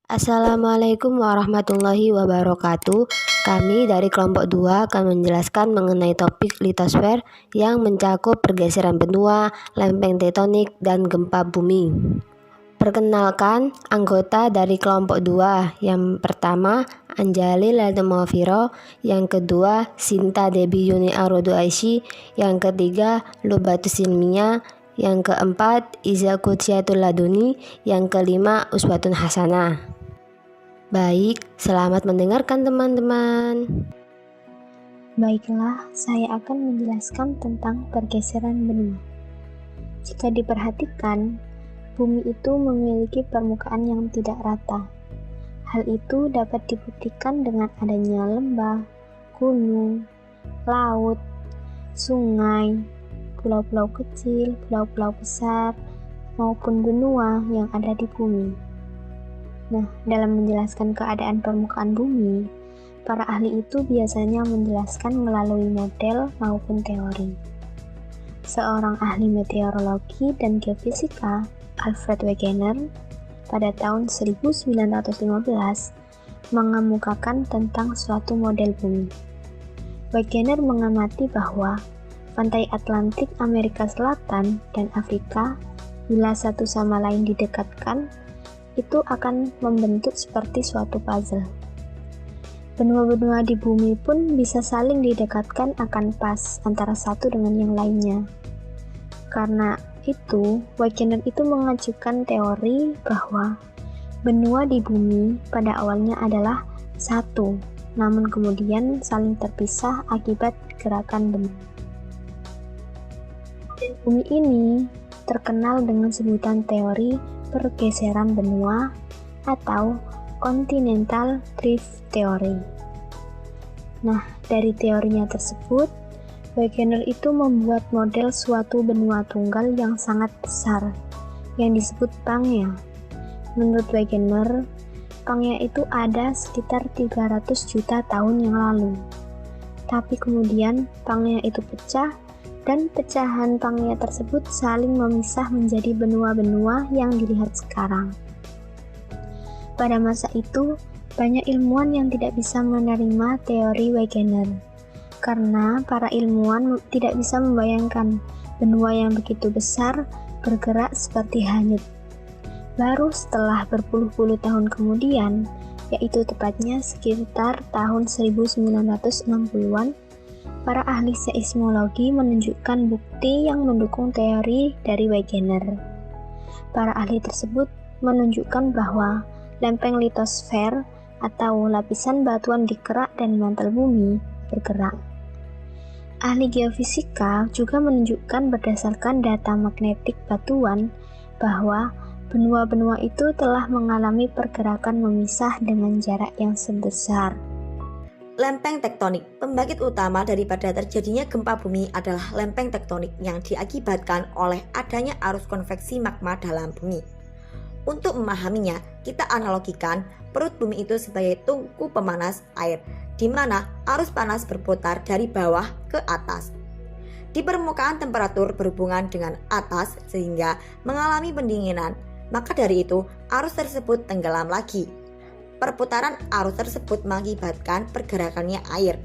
Assalamualaikum warahmatullahi wabarakatuh. Kami dari kelompok 2 akan menjelaskan mengenai topik litosfer yang mencakup pergeseran benua, lempeng tektonik, dan gempa bumi. Perkenalkan anggota dari kelompok 2. Yang pertama, Anjali Laldemoviro. Yang kedua, Sinta Debi Yuni Arodu Aishi. Yang ketiga, Lubatus Ilmia. Yang keempat, Iza Kutsiatul Laduni. Yang kelima, Uswatun Hasanah. Baik, selamat mendengarkan teman-teman. Baiklah, saya akan menjelaskan tentang pergeseran benua. Jika diperhatikan, bumi itu memiliki permukaan yang tidak rata. Hal itu dapat dibuktikan dengan adanya lembah, gunung, laut, sungai, pulau-pulau kecil, pulau-pulau besar, maupun benua yang ada di bumi. Nah, dalam menjelaskan keadaan permukaan bumi, para ahli itu biasanya menjelaskan melalui model maupun teori. Seorang ahli meteorologi dan geofisika, Alfred Wegener, pada tahun 1915 mengemukakan tentang suatu model bumi. Wegener mengamati bahwa pantai Atlantik Amerika Selatan dan Afrika, bila satu sama lain didekatkan, itu akan membentuk seperti suatu puzzle. Benua-benua di bumi pun bisa saling didekatkan akan pas antara satu dengan yang lainnya. Karena itu, Wegener itu mengajukan teori bahwa benua di bumi pada awalnya adalah satu, namun kemudian saling terpisah akibat gerakan benua. Bumi ini terkenal dengan sebutan teori pergeseran benua atau continental drift theory. Nah, dari teorinya tersebut, Wegener itu membuat model suatu benua tunggal yang sangat besar, yang disebut Pangea. Menurut Wegener, Pangea itu ada sekitar 300 juta tahun yang lalu. Tapi kemudian Pangea itu pecah, dan pecahan Pangea tersebut saling memisah menjadi benua-benua yang dilihat sekarang. Pada masa itu, banyak ilmuwan yang tidak bisa menerima teori Wegener, karena para ilmuwan tidak bisa membayangkan benua yang begitu besar bergerak seperti hanyut. Baru setelah berpuluh-puluh tahun kemudian, yaitu tepatnya sekitar tahun 1960-an, para ahli seismologi menunjukkan bukti yang mendukung teori dari Wegener. Para ahli tersebut menunjukkan bahwa lempeng litosfer atau lapisan batuan di kerak dan mantel bumi bergerak. Ahli geofisika juga menunjukkan berdasarkan data magnetik batuan bahwa benua-benua itu telah mengalami pergerakan memisah dengan jarak yang sebesar. Lempeng tektonik, pembangkit utama daripada terjadinya gempa bumi adalah lempeng tektonik yang diakibatkan oleh adanya arus konveksi magma dalam bumi. Untuk memahaminya, kita analogikan perut bumi itu sebagai tungku pemanas air, di mana arus panas berputar dari bawah ke atas. Di permukaan temperatur berhubungan dengan atas sehingga mengalami pendinginan, maka dari itu arus tersebut tenggelam lagi. Perputaran arus tersebut mengakibatkan pergerakannya air.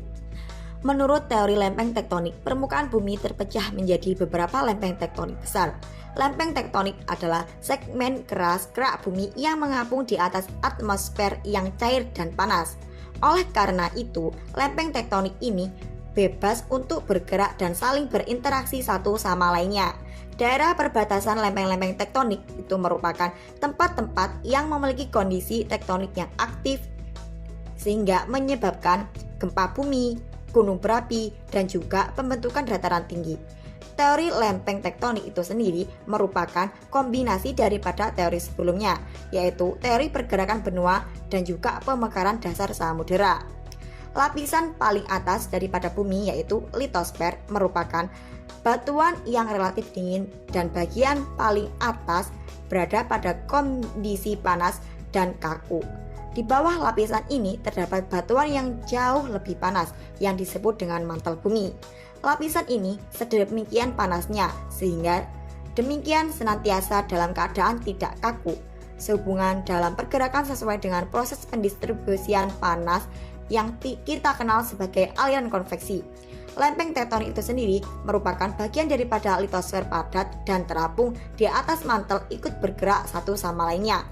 Menurut teori lempeng tektonik, permukaan bumi terpecah menjadi beberapa lempeng tektonik besar. Lempeng tektonik adalah segmen keras kerak bumi yang mengapung di atas atmosfer yang cair dan panas. Oleh karena itu, lempeng tektonik ini bebas untuk bergerak dan saling berinteraksi satu sama lainnya. Daerah perbatasan lempeng-lempeng tektonik itu merupakan tempat-tempat yang memiliki kondisi tektonik yang aktif sehingga menyebabkan gempa bumi, gunung berapi, dan juga pembentukan dataran tinggi. Teori lempeng tektonik itu sendiri merupakan kombinasi daripada teori sebelumnya, yaitu teori pergerakan benua dan juga pemekaran dasar samudera. Lapisan paling atas daripada bumi yaitu litosfer merupakan batuan yang relatif dingin dan bagian paling atas berada pada kondisi panas dan kaku. Di bawah lapisan ini terdapat batuan yang jauh lebih panas yang disebut dengan mantel bumi. Lapisan ini sedemikian panasnya sehingga demikian senantiasa dalam keadaan tidak kaku. sehubungan dalam pergerakan sesuai dengan proses pendistribusian panas yang kita kenal sebagai aliran konveksi. Lempeng tektonik itu sendiri merupakan bagian daripada litosfer padat dan terapung di atas mantel ikut bergerak satu sama lainnya.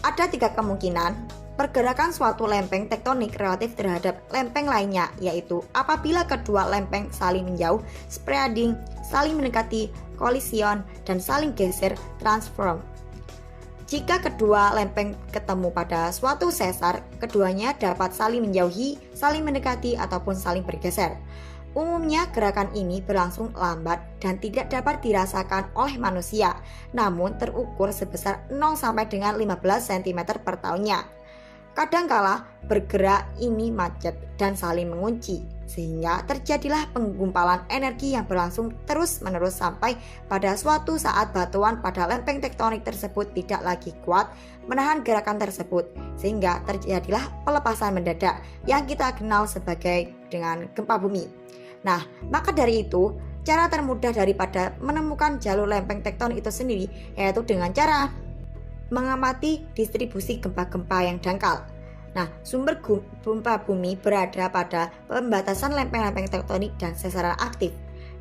Ada 3 kemungkinan pergerakan suatu lempeng tektonik relatif terhadap lempeng lainnya, yaitu apabila kedua lempeng saling menjauh, spreading, saling mendekati, kolision, dan saling geser, transform. Jika kedua lempeng ketemu pada suatu sesar, keduanya dapat saling menjauhi, saling mendekati, ataupun saling bergeser. Umumnya gerakan ini berlangsung lambat dan tidak dapat dirasakan oleh manusia, namun terukur sebesar 0 sampai dengan 15 cm per tahunnya. Kadangkala bergerak ini macet dan saling mengunci, sehingga terjadilah penggumpalan energi yang berlangsung terus-menerus sampai pada suatu saat batuan pada lempeng tektonik tersebut tidak lagi kuat menahan gerakan tersebut, sehingga terjadilah pelepasan mendadak yang kita kenal sebagai dengan gempa bumi. Nah, maka dari itu, cara termudah daripada menemukan jalur lempeng tektonik itu sendiri yaitu dengan cara mengamati distribusi gempa-gempa yang dangkal. Nah, sumber gempa bumi berada pada pembatasan lempeng-lempeng tektonik dan sesaran aktif.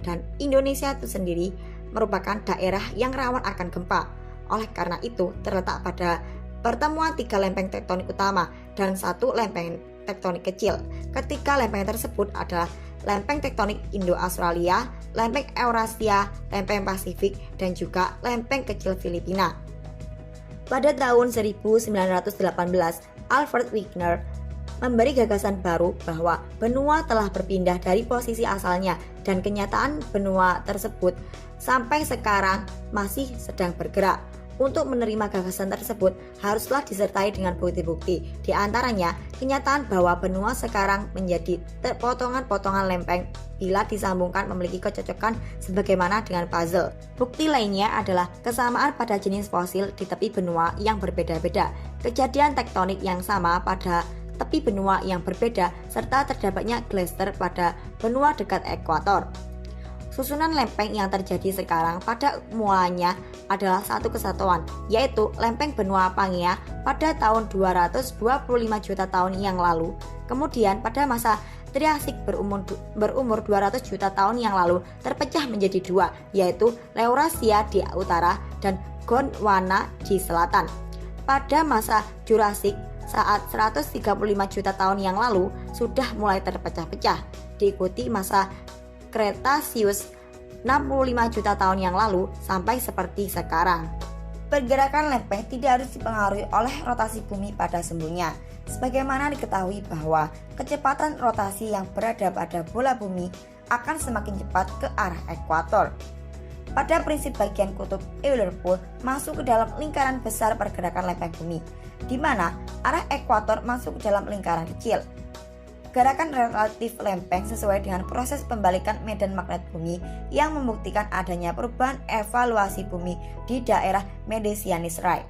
Dan Indonesia itu sendiri merupakan daerah yang rawan akan gempa. Oleh karena itu, terletak pada pertemuan 3 lempeng tektonik utama dan 1 lempeng tektonik kecil. Ketika lempeng tersebut adalah lempeng tektonik Indo-Australia, lempeng Eurasia, lempeng Pasifik, dan juga lempeng kecil Filipina. Pada tahun 1918, Alfred Wegener memberi gagasan baru bahwa benua telah berpindah dari posisi asalnya dan kenyataan benua tersebut sampai sekarang masih sedang bergerak. Untuk menerima gagasan tersebut haruslah disertai dengan bukti-bukti, di antaranya kenyataan bahwa benua sekarang menjadi potongan-potongan lempeng bila disambungkan memiliki kecocokan sebagaimana dengan puzzle. Bukti lainnya adalah kesamaan pada jenis fosil di tepi benua yang berbeda-beda, kejadian tektonik yang sama pada tepi benua yang berbeda, serta terdapatnya glacier pada benua dekat ekuator. Susunan lempeng yang terjadi sekarang pada mulanya adalah satu kesatuan, yaitu lempeng benua Pangea pada tahun 225 juta tahun yang lalu. Kemudian pada masa Triasik berumur 200 juta tahun yang lalu terpecah menjadi 2, yaitu Laurasia di utara dan Gondwana di selatan. Pada masa Jurasik saat 135 juta tahun yang lalu sudah mulai terpecah-pecah, diikuti masa Kretasius 65 juta tahun yang lalu sampai seperti sekarang. Pergerakan lempeng tidak harus dipengaruhi oleh rotasi bumi pada sembunyinya. Sebagaimana diketahui bahwa kecepatan rotasi yang berada pada bola bumi akan semakin cepat ke arah ekuator. Pada prinsip bagian kutub Euler-Pool masuk ke dalam lingkaran besar pergerakan lempeng bumi, di mana arah ekuator masuk ke dalam lingkaran kecil. Gerakan relatif lempeng sesuai dengan proses pembalikan medan magnet bumi yang membuktikan adanya perubahan evaluasi bumi di daerah Mediceanus Rai.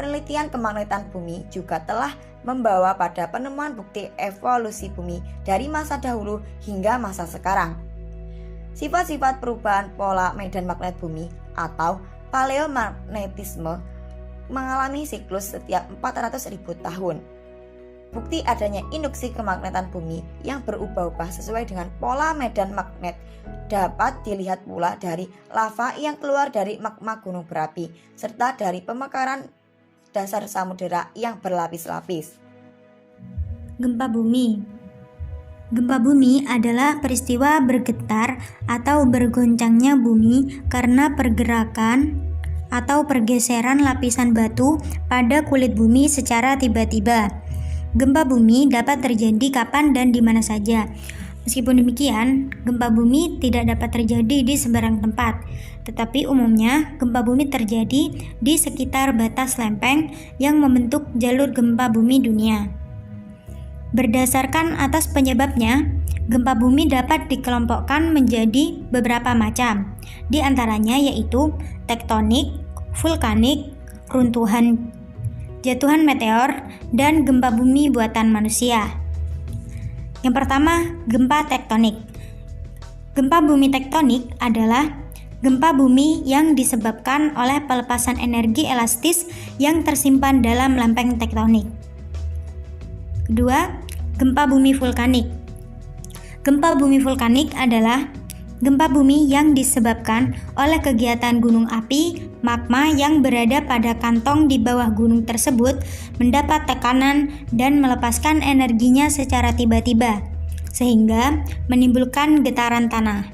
Penelitian kemagnetan bumi juga telah membawa pada penemuan bukti evolusi bumi dari masa dahulu hingga masa sekarang. Sifat-sifat perubahan pola medan magnet bumi atau paleomagnetisme mengalami siklus setiap 400.000 tahun. Bukti adanya induksi kemagnetan bumi yang berubah-ubah sesuai dengan pola medan magnet dapat dilihat pula dari lava yang keluar dari magma gunung berapi serta dari pemekaran dasar samudera yang berlapis-lapis. Gempa bumi. Gempa bumi adalah peristiwa bergetar atau bergoncangnya bumi karena pergerakan atau pergeseran lapisan batu pada kulit bumi secara tiba-tiba. Gempa bumi dapat terjadi kapan dan di mana saja. Meskipun demikian, gempa bumi tidak dapat terjadi di sembarang tempat, tetapi umumnya gempa bumi terjadi di sekitar batas lempeng yang membentuk jalur gempa bumi dunia. Berdasarkan atas penyebabnya, gempa bumi dapat dikelompokkan menjadi beberapa macam, di antaranya yaitu tektonik, vulkanik, runtuhan, jatuhan meteor, dan gempa bumi buatan manusia. Yang pertama, gempa tektonik. Gempa bumi tektonik adalah gempa bumi yang disebabkan oleh pelepasan energi elastis yang tersimpan dalam lempeng tektonik. Kedua, gempa bumi vulkanik. Gempa bumi vulkanik adalah gempa bumi yang disebabkan oleh kegiatan gunung api magma yang berada pada kantong di bawah gunung tersebut mendapat tekanan dan melepaskan energinya secara tiba-tiba, sehingga menimbulkan getaran tanah.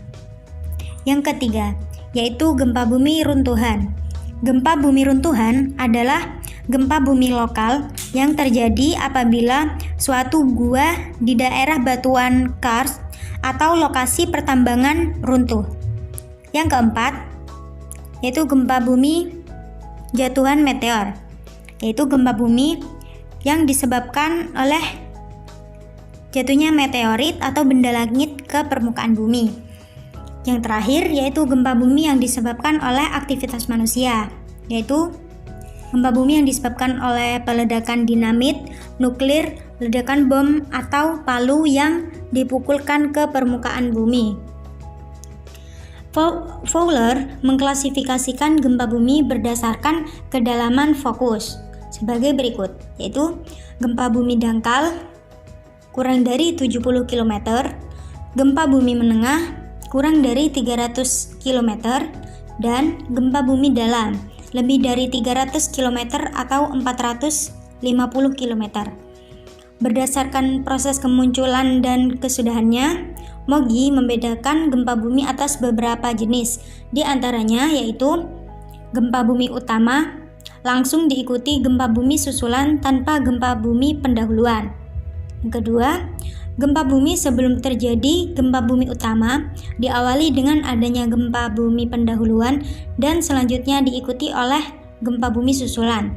Yang ketiga, yaitu gempa bumi runtuhan. Gempa bumi runtuhan adalah gempa bumi lokal yang terjadi apabila suatu gua di daerah batuan karst atau lokasi pertambangan runtuh. Yang keempat, yaitu gempa bumi jatuhan meteor, yaitu gempa bumi yang disebabkan oleh jatuhnya meteorit atau benda langit ke permukaan bumi. Yang terakhir, yaitu gempa bumi yang disebabkan oleh aktivitas manusia, yaitu gempa bumi yang disebabkan oleh peledakan dinamit, nuklir, ledakan bom atau palu yang dipukulkan ke permukaan bumi. Fowler mengklasifikasikan gempa bumi berdasarkan kedalaman fokus sebagai berikut, yaitu gempa bumi dangkal kurang dari 70 km, gempa bumi menengah kurang dari 300 km, dan gempa bumi dalam lebih dari 300 km atau 450 km. Berdasarkan proses kemunculan dan kesudahannya, MOGI membedakan gempa bumi atas beberapa jenis, di antaranya yaitu gempa bumi utama, langsung diikuti gempa bumi susulan tanpa gempa bumi pendahuluan. Yang kedua, gempa bumi sebelum terjadi gempa bumi utama diawali dengan adanya gempa bumi pendahuluan dan selanjutnya diikuti oleh gempa bumi susulan.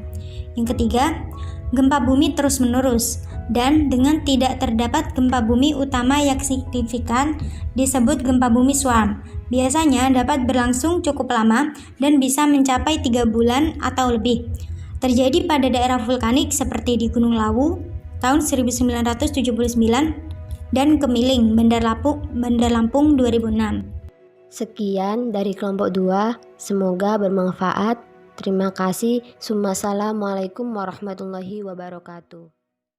Yang ketiga, gempa bumi terus-menerus dan dengan tidak terdapat gempa bumi utama yang signifikan disebut gempa bumi swarm. Biasanya dapat berlangsung cukup lama dan bisa mencapai 3 bulan atau lebih. Terjadi pada daerah vulkanik seperti di Gunung Lawu tahun 1979 dan Kemiling, Bandar Lampung 2006. Sekian dari kelompok 2, semoga bermanfaat. Terima kasih. Assalamualaikum warahmatullahi wabarakatuh.